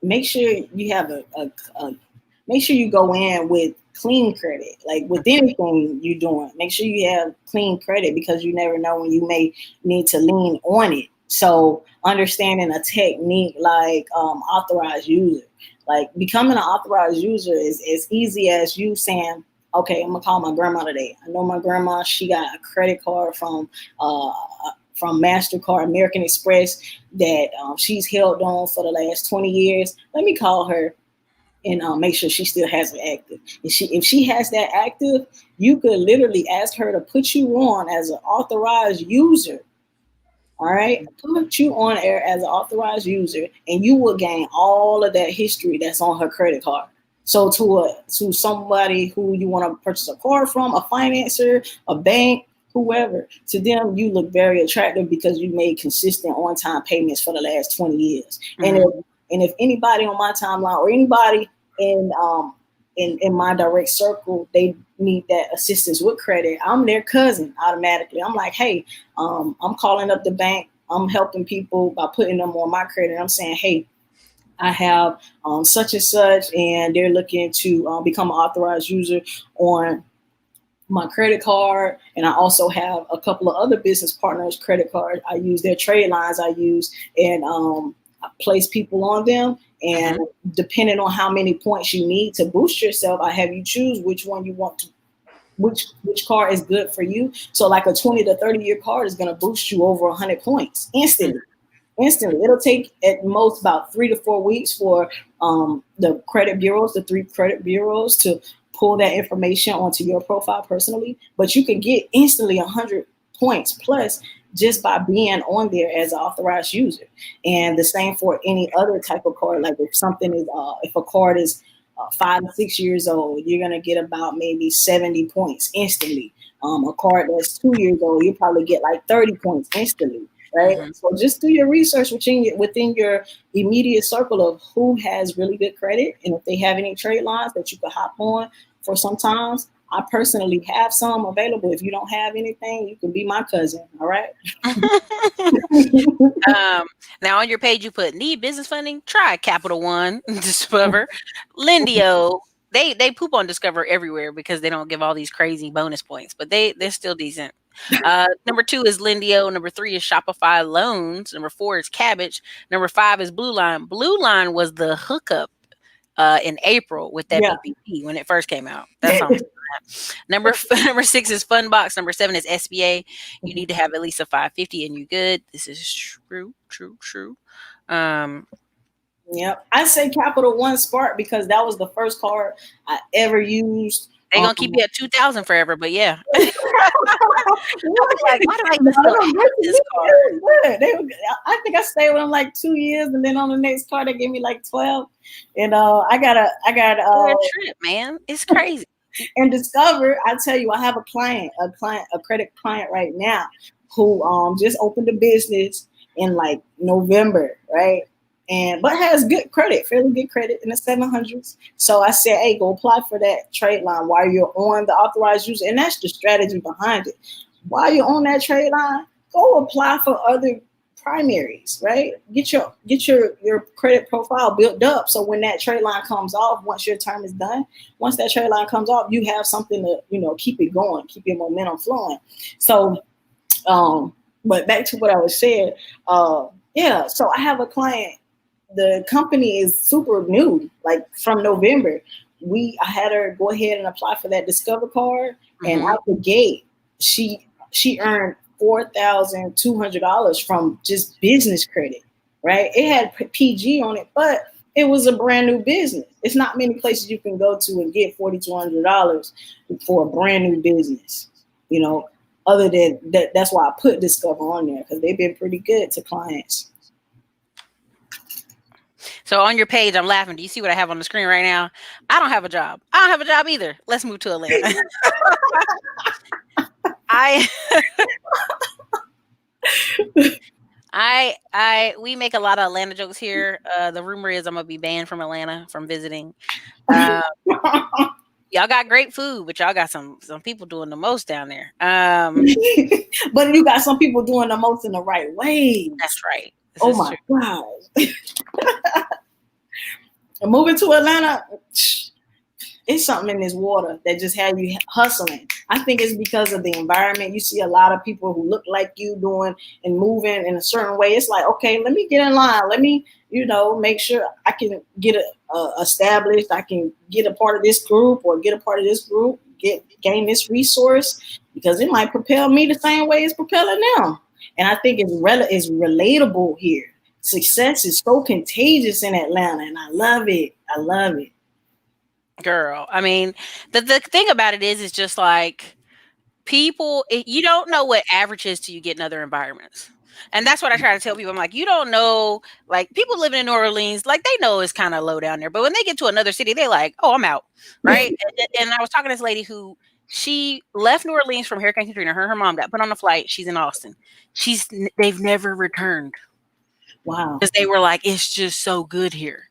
make sure you have make sure you go in with clean credit. Like with anything you're doing, make sure you have clean credit, because you never know when you may need to lean on it. So understanding a technique like authorized user, like becoming an authorized user is as easy as you saying, okay, I'm gonna call my grandma today. I know my grandma, she got a credit card from MasterCard, American Express, that she's held on for the last 20 years. Let me call her and make sure she still has it active. If she has that active, you could literally ask her to put you on as an authorized user. All right, put you on air as an authorized user, and you will gain all of that history that's on her credit card. So to somebody who you want to purchase a card from, a financer, a bank, whoever, to them you look very attractive because you made consistent on-time payments for the last 20 years. And if anybody on my timeline or anybody in my direct circle, they need that assistance with credit, I'm their cousin automatically. I'm like, hey, I'm calling up the bank. I'm helping people by putting them on my credit. I'm saying, hey, I have such and such, and they're looking to become an authorized user on my credit card. And I also have a couple of other business partners' credit cards. I use their trade lines. I use and I place people on them. And depending on how many points you need to boost yourself, I have you choose which one you want to, which card is good for you. So like a 20 to 30 year card is going to boost you over 100 points instantly. It'll take at most about 3 to 4 weeks for the three credit bureaus to pull that information onto your profile personally, but you can get instantly 100 points plus just by being on there as an authorized user. And the same for any other type of card. Like if something is, if a card is 5 to 6 years old, you're going to get about maybe 70 points instantly. A card that's 2 years old, you probably get like 30 points instantly. Right. So just do your research within your immediate circle of who has really good credit. And if they have any trade lines that you could hop on for sometimes. I personally have some available. If you don't have anything, you can be my cousin. All right. Now on your page, you put need business funding. Try Capital One, Discover, Lendio. They poop on Discover everywhere because they don't give all these crazy bonus points, but they're still decent. Number 2 is Lendio. Number 3 is Shopify Loans. Number 4 is Cabbage. Number 5 is Blue Line. Blue Line was the hookup in April with that PPP when it first came out. That's all. Number 6 is Funbox. Number 7 is SBA. You need to have at least a 550 and you good. This is true. Yep. I say Capital One Spark because that was the first card I ever used. They're gonna keep you at 2,000 forever, but yeah. I was like, why do I even still have this card? I think I stayed with them like 2 years, and then on the next card they gave me like 12. And I got a trip, man. It's crazy. And Discover, I tell you, I have a credit client right now who just opened a business in like November, right? But has good credit, fairly good credit in the 700s. So I said, hey, go apply for that trade line while you're on the authorized user. And that's the strategy behind it. While you're on that trade line, go apply for other primaries, right? Get your credit profile built up. So when that trade line comes off, once your term is done, once that trade line comes off, you have something to, keep it going, keep your momentum flowing. So, but back to what I was saying. So I have a client. The company is super new, like from November. I had her go ahead and apply for that Discover card, and out the gate, she earned $4,200 from just business credit, right? It had PG on it, but it was a brand new business. It's not many places you can go to and get $4,200 for a brand new business. You know, other than that, that's why I put Discover on there, because they've been pretty good to clients. So on your page, I'm laughing. Do you see what I have on the screen right now? I don't have a job. I don't have a job either. Let's move to Atlanta. We make a lot of Atlanta jokes here. The rumor is I'm gonna be banned from Atlanta from visiting. Y'all got great food, but y'all got some people doing the most down there. But you got some people doing the most in the right way. That's right. Oh my gosh. Moving to Atlanta, it's something in this water that just had you hustling. I think it's because of the environment. You see a lot of people who look like you doing and moving in a certain way. It's like, okay, let me get in line. Let me, make sure I can get established. I can get a part of this group or get a part of this group, gain this resource, because it might propel me the same way it's propelling them. And I think it's relatable here. Success is so contagious in Atlanta, and I love it. I love it. Girl, I mean, the thing about it is just like people, you don't know what average is till you get in other environments. And that's what I try to tell people. I'm like, you don't know, like people living in New Orleans, like they know it's kind of low down there. But when they get to another city, they're like, oh, I'm out. Right. And I was talking to this lady who she left New Orleans from Hurricane Katrina. Her mom got put on a flight. She's in Austin. They've never returned. Wow. Because they were like, it's just so good here.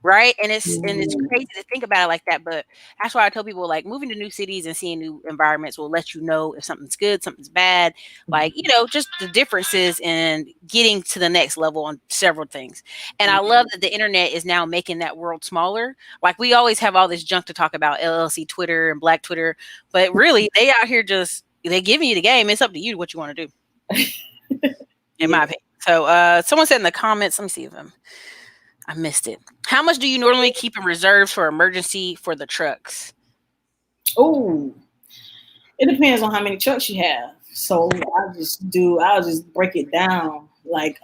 Right. And it's crazy to think about it like that. But that's why I tell people, like, moving to new cities and seeing new environments will let you know if something's good, something's bad, like, just the differences in getting to the next level on several things. And I love that the internet is now making that world smaller. Like, we always have all this junk to talk about, LLC Twitter and Black Twitter, but really they out here they're giving you the game. It's up to you what you want to do, in my opinion. So someone said in the comments, let me see if I missed it. How much do you normally keep in reserves for emergency for the trucks? Oh, it depends on how many trucks you have. So I'll just break it down. Like,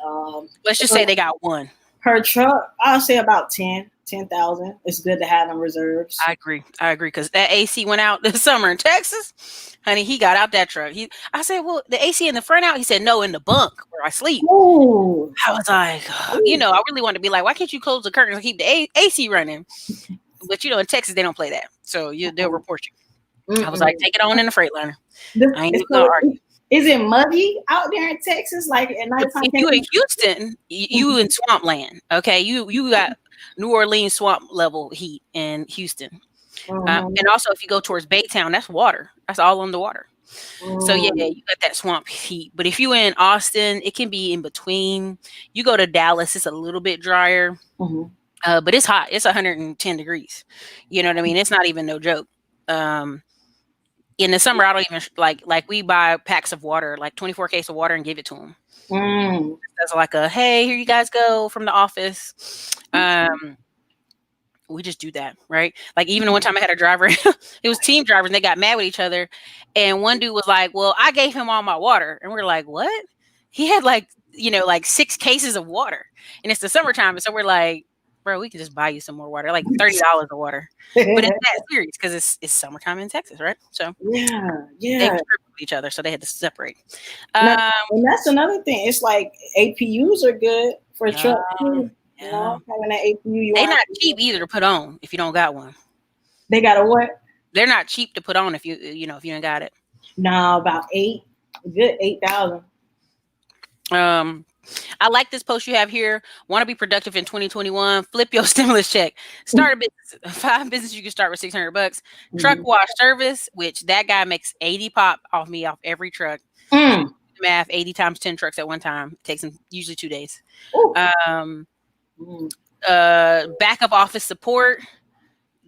let's just say they got one per truck. I'll say about 10,000. It's good to have in reserves. I agree. Because that AC went out this summer in Texas. Honey, he got out that truck. I said, well, the AC in the front out? He said, no, in the bunk where I sleep. Ooh. I was like, I really want to be like, why can't you close the curtains and keep the AC running? But, in Texas, they don't play that. So they'll report you. I was like, take it on in the Freightliner. I ain't even going to argue. Is it muggy out there in Texas? Like at nighttime? If you in Houston, you in swampland. Okay, you got New Orleans swamp level heat in Houston. And also if you go towards Baytown, that's water. That's all on the water. So yeah, you got that swamp heat. But if you in Austin, it can be in between. You go to Dallas, it's a little bit drier. But it's hot. It's 110 degrees. You know what I mean? It's not even no joke. In the summer, I don't even like we buy packs of water, like 24 cases of water, and give it to them. That's like hey, here you guys go from the office. We just do that, right? Like even one time I had a driver, it was team drivers, and they got mad with each other. And one dude was like, well, I gave him all my water. And we're like, what? He had like 6 cases of water. And it's the summertime. And so we're like, bro, we can just buy you some more water, like $30 of water. But it's that serious because it's summertime in Texas, right? So yeah, they were with each other, so they had to separate. And that's another thing. It's like APUs are good for truck too. Yeah. Having an APU, they're not cheap either to put on if you don't got one. They got a what? They're not cheap to put on if you ain't got it. No, about good 8,000. I like this post you have here. Want to be productive in 2021? Flip your stimulus check. Start a business. 5 business you can start with $600. Truck wash service, which that guy makes 80 pop off me off every truck. Math 80 times 10 trucks at one time. It takes him usually 2 days. Backup office support,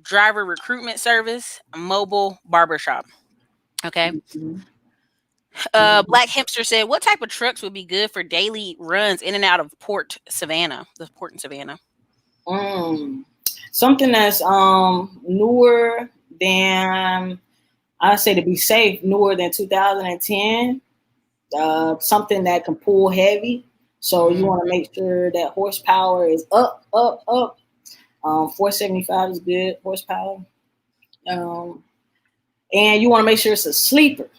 driver recruitment service, mobile barbershop. Okay. Black Hipster said, what type of trucks would be good for daily runs in and out of the port in Savannah? Something that's newer than, I say to be safe, newer than 2010. Something that can pull heavy. So you want to make sure that horsepower is up 475 is good horsepower. And you want to make sure it's a sleeper.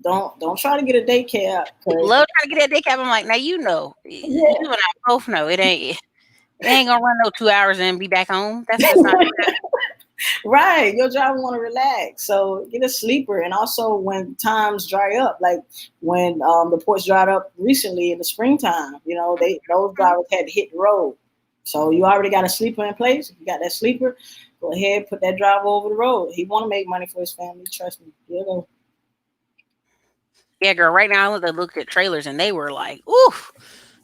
Don't try to get a day cab. Love trying to get that day cab. I'm like, now you and I both know it ain't gonna run no 2 hours and be back home. That's just not right. Your driver want to relax, so get a sleeper. And also when times dry up, like when the ports dried up recently in the springtime, those drivers had to hit the road. So you already got a sleeper in place. If you got that sleeper, go ahead, put that driver over the road. He want to make money for his family. Trust me. Yeah, girl. Right now, I looked at trailers and they were like, ooh,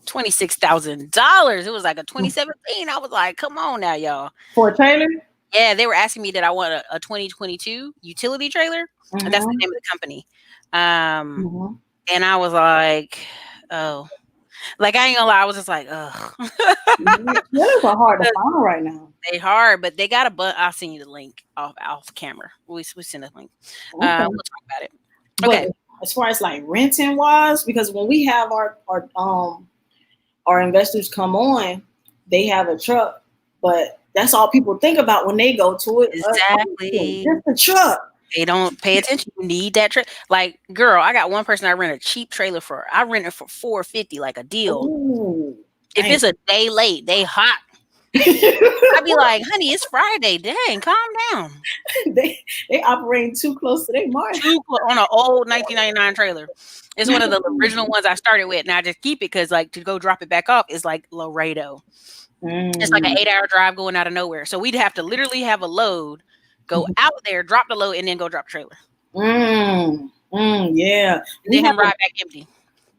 $26,000. It was like a 2017. I was like, come on now, y'all. For a trailer? Yeah, they were asking me that I want a 2022 utility trailer. Mm-hmm. That's the name of the company. And I was like, oh. Like, I ain't gonna lie, I was just like, ugh. Trailers are hard to find right now. They hard, but they got I'll send you the link off camera. We send a link. Okay. We'll talk about it. Okay. But as far as like renting wise, because when we have our investors come on, they have a truck, but that's all people think about when they go to it. Exactly. Just a truck. They don't pay attention. You need that trailer. Like, girl, I got one person I rent a cheap trailer for. I rent it for $450, like a deal. Ooh, if it's a day late, they hot. I'd be like, honey, it's Friday. Dang, calm down. They operating too close to their mark. On an old 1999 trailer. It's one of the original ones I started with, and I just keep it because, like, to go drop it back off is like Laredo. It's like an 8-hour drive going out of nowhere. So we'd have to literally have a load, go out there, drop the load, and then go drop the trailer. Yeah. And then ride back empty.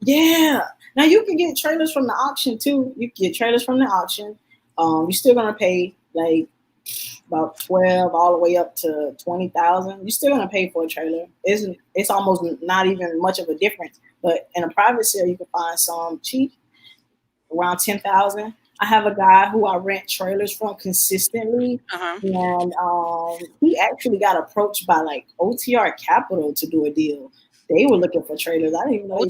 Yeah. Now you can get trailers from the auction too. You can get trailers from the auction. You're still gonna pay like about 12 all the way up to 20,000. You're still gonna pay for a trailer. It's almost not even much of a difference. But in a private sale, you can find some cheap, around 10,000. I have a guy who I rent trailers from consistently, and he actually got approached by like OTR Capital to do a deal. They were looking for trailers. I didn't even know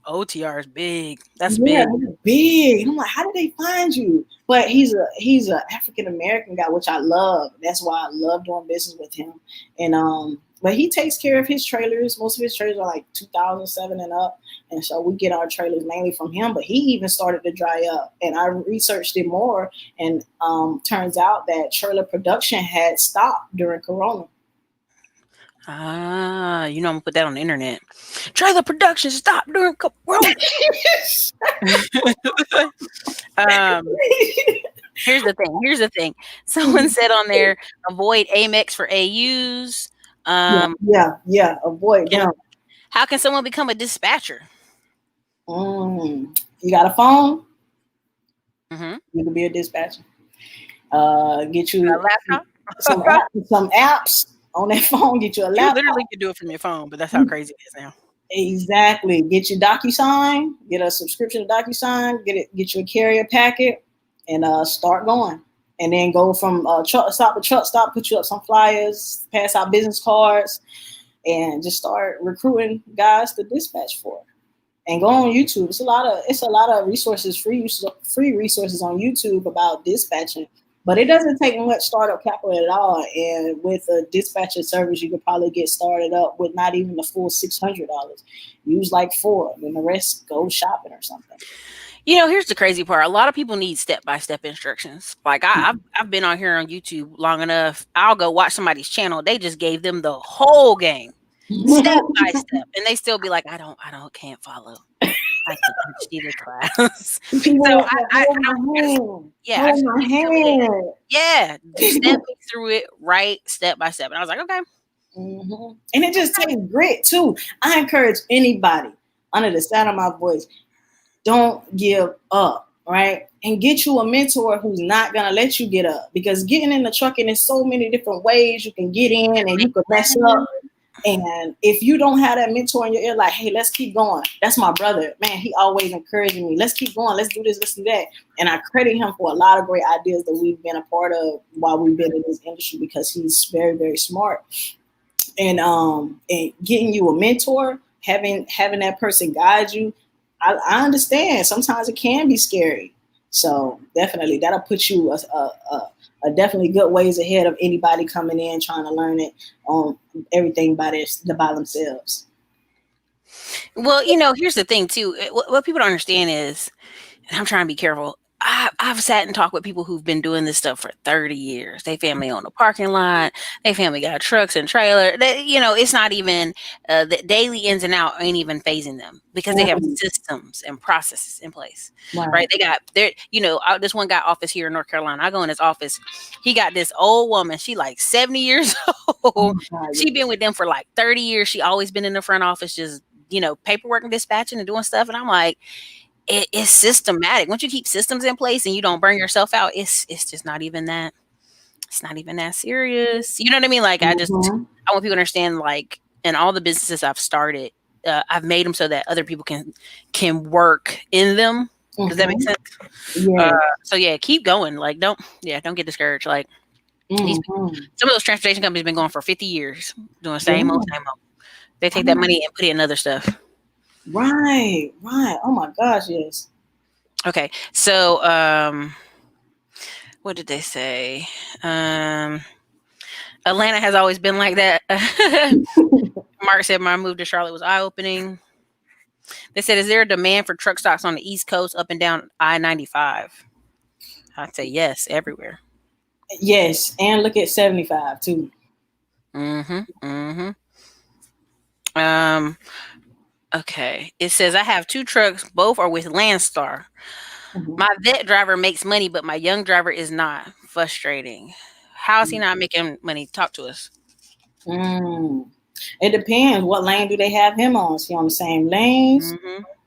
OTR is big. That's big. Big. I'm like, how did they find you? But he's a African American guy, which I love. That's why I love doing business with him. And but he takes care of his trailers. Most of his trailers are like 2007 and up. And so we get our trailers mainly from him. But he even started to dry up. And I researched it more. And turns out that trailer production had stopped during Corona. I'm gonna put that on the internet. Trailer production stopped during Corona. Here's the thing. Someone said on there, avoid Amex for AUs. Avoid them. How can someone become a dispatcher? You got a phone? You can be a dispatcher. Get you a laptop? some apps on that phone. Get you a laptop. You literally can do it from your phone, but that's how crazy it is now. Exactly. Get your DocuSign. Get a subscription to DocuSign. Get you a carrier packet, and start going. And then go from truck stop to truck stop. Put you up some flyers. Pass out business cards, and just start recruiting guys to dispatch for. And go on YouTube. It's a lot of resources, free resources on YouTube about dispatching. But it doesn't take much startup capital at all. And with a dispatcher service, you could probably get started up with not even the full $600. Use like $4, and the rest go shopping or something. Here's the crazy part. A lot of people need step-by-step instructions. Like I've been on here on YouTube long enough. I'll go watch somebody's channel. They just gave them the whole game, step by step, and they still be like, I can't follow. I can't teach either class. Just step me through it right step by step. And I was like, okay. And it just takes grit too. I encourage anybody under the sound of my voice, don't give up, right? And get you a mentor who's not gonna let you get up, because getting in the trucking is so many different ways you can get in and you can mess up. And if you don't have that mentor in your ear, like, hey, let's keep going. That's my brother, man. He always encouraging me. Let's keep going. Let's do this. Let's do that. And I credit him for a lot of great ideas that we've been a part of while we've been in this industry, because he's very, very smart. And getting you a mentor, having that person guide you. I understand sometimes it can be scary. So definitely that'll put you a definitely good ways ahead of anybody coming in trying to learn it on everything by themselves. Well, here's the thing too. What people don't understand is, and I'm trying to be careful. I've sat and talked with people who've been doing this stuff for 30 years. They family own a parking lot. They family got trucks and trailer. It's not even the daily ins and out ain't even phasing them because they have systems and processes in place, right? They got this one guy office here in North Carolina. I go in his office. He got this old woman. She like 70 years old. She been with them for like 30 years. She always been in the front office, just paperwork and dispatching and doing stuff. And I'm like, it's systematic. Once you keep systems in place and you don't burn yourself out, it's just not even that. It's not even that serious. You know what I mean? Like I want people to understand. Like in all the businesses I've started, I've made them so that other people can work in them. Does that make sense? Yeah. So yeah, keep going. Like don't get discouraged. Like some of those transportation companies have been going for 50 years doing the same old. They take that money and put it in other stuff. Right. Oh my gosh, yes. Okay, so what did they say? Atlanta has always been like that. Mark said my move to Charlotte was eye-opening. They said, is there a demand for truck stops on the East Coast up and down I-95? I'd say yes, everywhere. Yes, and look at 75 too. Okay. It says I have 2 trucks, both are with Landstar. My vet driver makes money, but my young driver is not. Frustrating. How is he not making money? Talk to us. It depends. What lane do they have him on? Is he on the same lanes?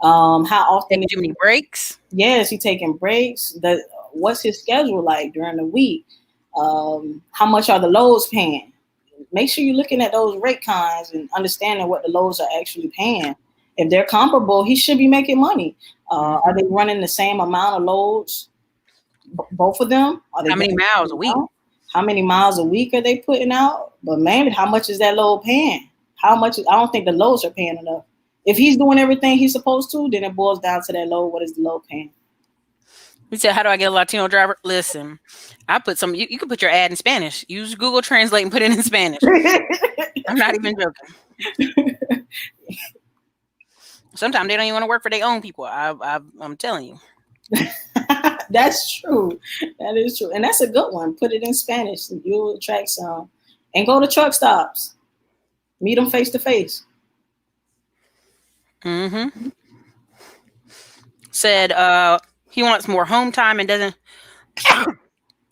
How often? Too many breaks? Yes, he taking breaks. What's his schedule like during the week? How much are the loads paying? Make sure you're looking at those rate cons and understanding what the loads are actually paying. If they're comparable, he should be making money. Are they running the same amount of loads? Both of them? How many miles a week? How many miles a week are they putting out? But mainly, how much is that load paying? How much? I don't think the loads are paying enough. If he's doing everything he's supposed to, then it boils down to that load. What is the load paying? We said, how do I get a Latino driver? Listen, I put some, you can put your ad in Spanish. Use Google Translate and put it in Spanish. I'm not even joking. Sometimes they don't even want to work for their own people. I'm telling you. That's true. That is true. And that's a good one. Put it in Spanish. You'll attract some. And go to truck stops. Meet them face to face. Said he wants more home time and doesn't. I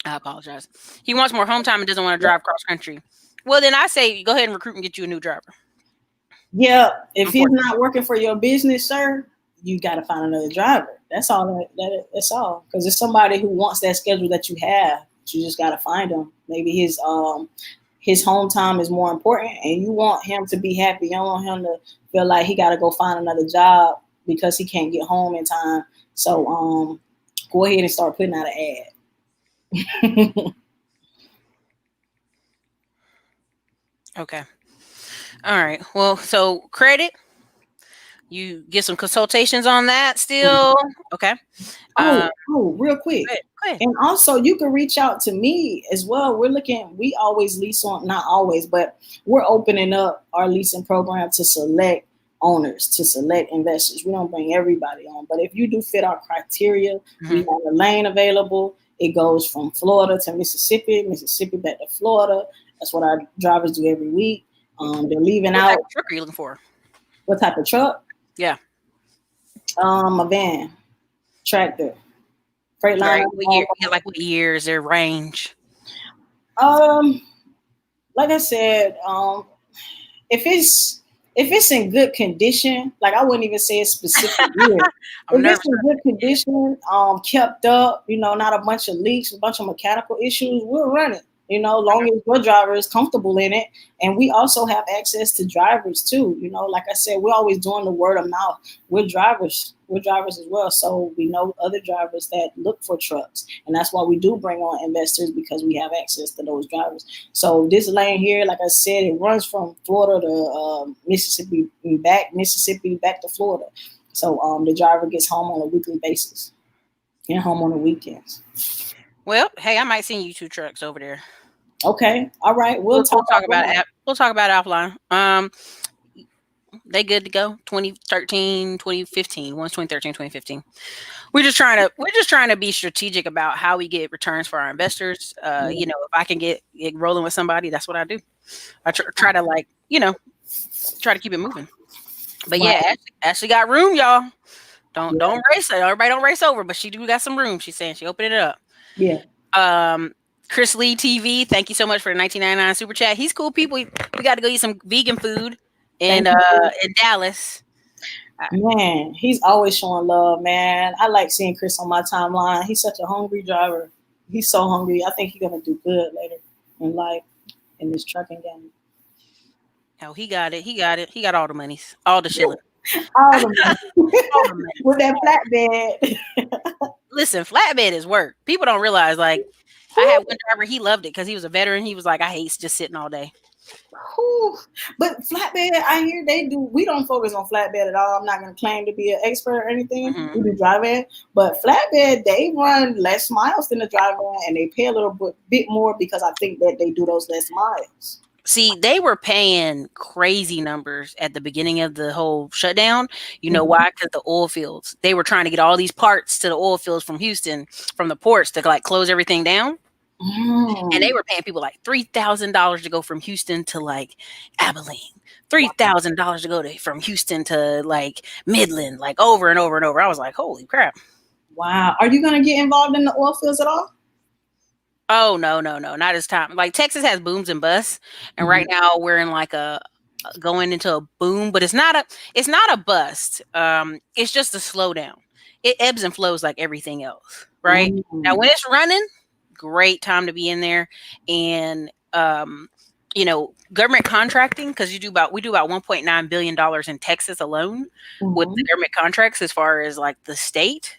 apologize. He wants more home time and doesn't want to drive cross country. Well, then I say go ahead and recruit and get you a new driver. Yeah. If he's not working for your business, sir, you got to find another driver. That's all. That's all. Because it's somebody who wants that schedule that you have. You just got to find him. Maybe his home time is more important, and you want him to be happy. You don't want him to feel like he got to go find another job because he can't get home in time. So go ahead and start putting out an ad. Okay. All right. Well, so credit. You get some consultations on that still. Okay. Real quick. Go ahead. And also you can reach out to me as well. We always lease on, not always, but we're opening up our leasing program to select owners, to select investors. We don't bring everybody on, but if you do fit our criteria, we have a lane available. It goes from Florida to Mississippi back to Florida. That's what our drivers do every week. They're leaving out. What type of truck are you looking for? What type of truck? Yeah. A van, tractor, Freightliner. Right. What year is their range? Like I said, if it's in good condition, like I wouldn't even say a specific year. If it's in good condition, kept up, not a bunch of leaks, a bunch of mechanical issues, we'll run it. Long as your driver is comfortable in it. And we also have access to drivers too. Like I said, we're always doing the word of mouth. We're drivers as well. So we know other drivers that look for trucks. And that's why we do bring on investors, because we have access to those drivers. So this lane here, like I said, it runs from Florida to Mississippi back to Florida. So the driver gets home on a weekly basis. and home on the weekends. Well, hey, I might send you 2 trucks over there. Okay. All right. We'll talk about it. We'll talk about it offline. They good to go. 2013, 2015. One's 2013, 2015. We're just trying to be strategic about how we get returns for our investors. You know, if I can get it rolling with somebody, that's what I do. I try to, like, you know, try to keep it moving. But yeah, Ashley got room, y'all. Don't race it. Everybody don't race over, but she do got some room. She's saying she opened it up. Yeah. Chris Lee TV, thank you so much for the 1999 super chat. He's cool people. We got to go eat some vegan food in Dallas. Man, he's always showing love, man. I like seeing Chris on my timeline. He's such a hungry driver. He's so hungry. I think he's gonna do good later in life in this trucking game. Oh, he got it. He got all the monies, all the shilling. All the money. With that flatbed. Listen, flatbed is work. People don't realize, like, I had one driver, he loved it because he was a veteran. He was like, I hate just sitting all day. But flatbed, I hear they do. We don't focus on flatbed at all. I'm not going to claim to be an expert or anything. We do dry van, but flatbed, they run less miles than the dry van, and they pay a little bit more because I think that they do those less miles. See, they were paying crazy numbers at the beginning of the whole shutdown. You know why? Because the oil fields. They were trying to get all these parts to the oil fields from Houston, from the ports, to like close everything down. And they were paying people like $3,000 to go from Houston to like Abilene, $3,000 to go from Houston to like Midland, like over and over and over. I was like, holy crap. Wow. Are you going to get involved in the oil fields at all? Oh, no, not this time. Like, Texas has booms and busts. And right now we're in like going into a boom, but it's not a bust. It's just a slowdown. It ebbs and flows like everything else. Right now, when it's running, great time to be in there. And you know, government contracting, because we do about $1.9 billion in Texas alone with the government contracts as far as like the state.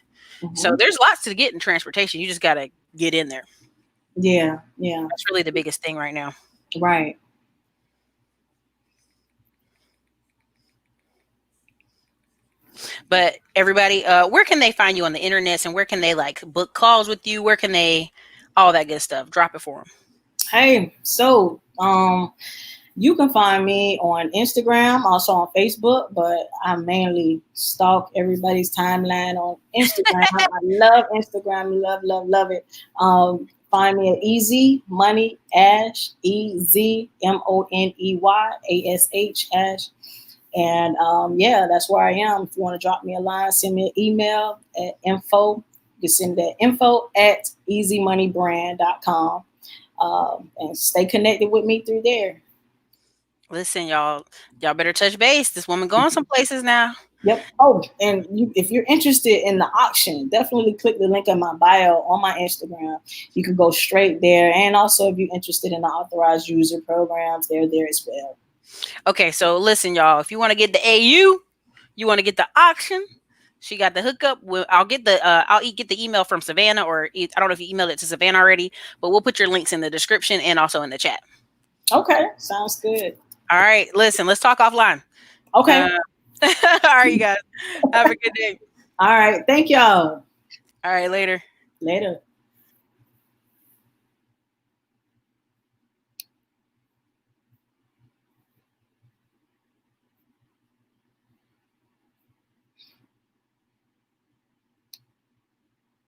So there's lots to get in transportation. You just got to get in there. Yeah. That's really the biggest thing right now. Right. But everybody, where can they find you on the internet, and where can they like book calls with you? Where can they, all that good stuff? Drop it for them. Hey, so you can find me on Instagram, also on Facebook, but I mainly stalk everybody's timeline on Instagram. I love Instagram, love it. Find me at Easy Money Ash, EZMONEY ASH Ash. And yeah, that's where I am. If you want to drop me a line, send me an email at info. You can send that info at easymoneybrand.com. And stay connected with me through there. Listen, y'all better touch base. This woman going some places now. Yep. Oh, and if you're interested in the auction, definitely click the link in my bio on my Instagram. You can go straight there. And also, if you're interested in the authorized user programs, they're there as well. Okay, so listen, y'all. If you want to get the AU, you want to get the auction, she got the hookup. I'll get the email from Savannah, or I don't know if you emailed it to Savannah already, but we'll put your links in the description and also in the chat. Okay, sounds good. All right, listen, let's talk offline. Okay. All right, you guys. Have a good day. All right, thank y'all. All right, later. Later.